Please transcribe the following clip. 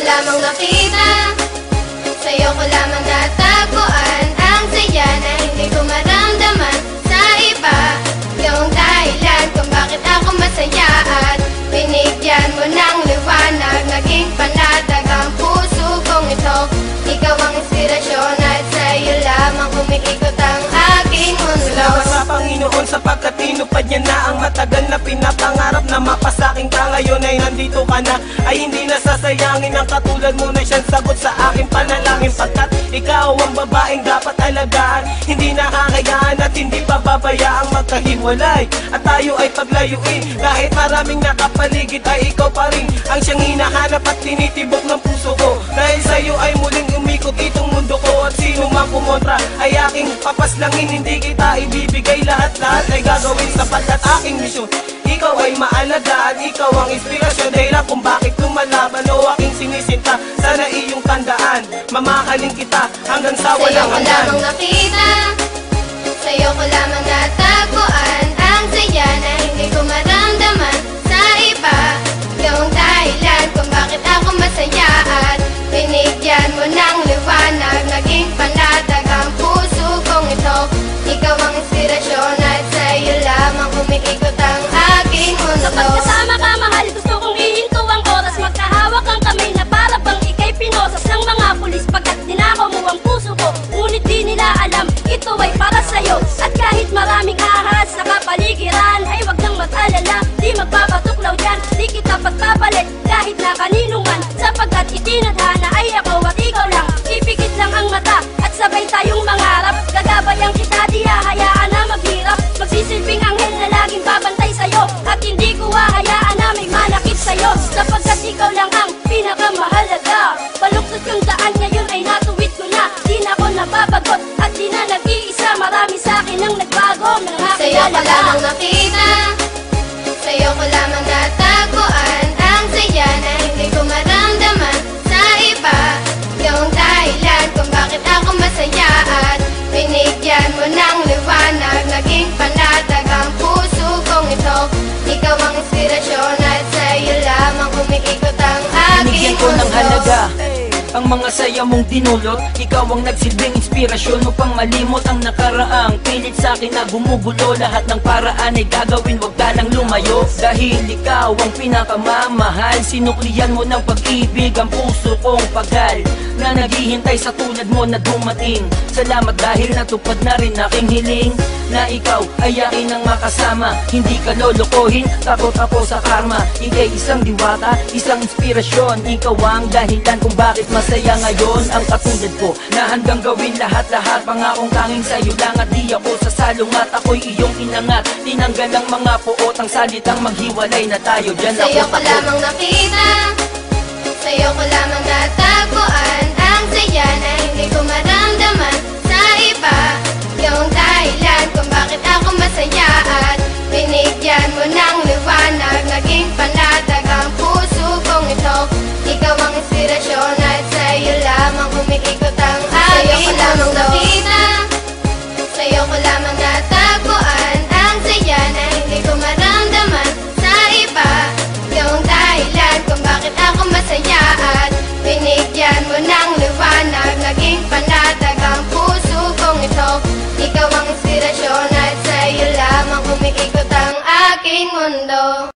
lamang nakita, sa'yo ko lamang natagpuan ang saya na hindi ko maramdaman sa iba. Ikaw ang dahilan kung bakit ako masaya at binigyan mo ng liwanag, naging panatag ang puso kong ito. Ikaw ang inspirasyon at sa'yo lamang umiikot ang aking mundo. Salamat sa Panginoon sapagkat tinupad niya na ang matagal na pinapangarap na mapasakin ka. Ngayon ay nandito ka na, ay hindi nasasayangin ang katulad mo na siyang sagot sa aking panalangin. Pagkat ikaw ang babaeng dapat alagaan, hindi nakakayaan at hindi pababayaang magkahiwalay at tayo ay paglayuin. Kahit maraming nakapaligid ay ikaw pa rin ang siyang hinahanap at tinitibok ng puso ko. Dahil sa'yo ay muling umikot itong mundo ko at sino mang kumontra ay aking papaslangin. Hindi kita ibibigay, lahat-lahat ay gagawin sapagkat aking misyon ikaw ay maalagaan, ikaw ang inspirasyon, dahilan kung bakit lumalaban o aking sinisinta. Sana iyong tandaan, mamahalin kita hanggang sa walang hanggan. Sa'yo ko lamang nakita, sa'yo ko lamang natagpuan ang saya na hindi ko maramdaman sa iba. Ikaw ang dahilan kung bakit ako masaya at binigyan mo ng liwanag, naging panatag ang puso kong ito. Ikaw ang inspirasyon at sa'yo lamang umiikot ang aking mundo. Kapag kasama ka, mahal, gusto kong ihinto ang oras. Magkahawak ang kamay na para bang ika'y pinosas ng mga pulis. Pagkat dinakaw mo ang puso ko, ngunit di nila alam ito ay para sa'yo. At kahit maraming ahas sa kapaligiran, ay wag nang mag-alala, di magpapatuklaw dyan. Di kita pagpapalit kahit na kanino man, sapagkat itinadhana ay ako at ikaw lang. Ipikit lang ang mata at sabay tayong mangarap. Gagabayan kita, di hahayaan na maghirap. Magsisilbing anghel na laging babantay sa'yo, at hindi ko hahayaan na may manakit sa'yo, sapagkat ikaw lang ang pinakamahalaga. Baluktot yung daan ngayon ay natuwid ko na, di na ako nababagot at di na nag-iisa. Marami sa'kin ang nagbago ng aking Sa'yo ko alaga. lamang nakita, sa'yo ko lamang natagpuan ang saya na hindi ko maramdaman sa iba. Ikaw ang dahilan kung bakit ako masaya at binigyan mo ng liwanag, naging panatag ang puso kong ito. Ikaw ang inspirasyon at sa'yo lamang umiikot ang aking Binigyan ko ng mundo. halaga ang mga saya mong dinulot. Ikaw ang nagsilbing inspirasyon upang malimot ang nakaraang pilit sa'kin na gumugulo. Lahat ng paraan ay gagawin, wag ka nang lumayo. Dahil ikaw ang pinakamamahal, sinuklian mo ng pag-ibig ang puso kong pagal na naghihintay sa tulad mo na dumating. Salamat dahil natupad na rin aking hiling na ikaw ay akin ang makasama. Hindi ka lolokohin, takot ako sa karma. Ika'y isang diwata, isang inspirasyon. Ikaw ang dahilan kung bakit masaya ngayon ang katulad ko, na handang gawin lahat-lahat. Pangakong tanging sa'yo lang at di ako sasalungat. Ako'y iyong inangat, tinanggal ang mga puot, ang salitang maghiwalay na tayo. Diyan Sa'yo ako ko lamang nakita, sa'yo ko lamang natagpuan ang saya na hindi ko maramdaman sa iba. Ikaw ang dahilan kung bakit ako masaya at binigyan mo ng liwanag, naging panatag ang puso kong ito. Ikaw ang inspirasyon at sa'yo lamang umiikot ang aking mundo. Sa'yo ko lamang nakita, sa'yo ko lamang natagpuan ang saya na hindi ko maramdaman sa iba. Ikaw ang dahilan kung bakit ako masaya at binigyan mo ng liwanag, naging panatag ang puso kong ito. Ikaw ang inspirasyon at sa'yo lamang umiikot ang aking mundo.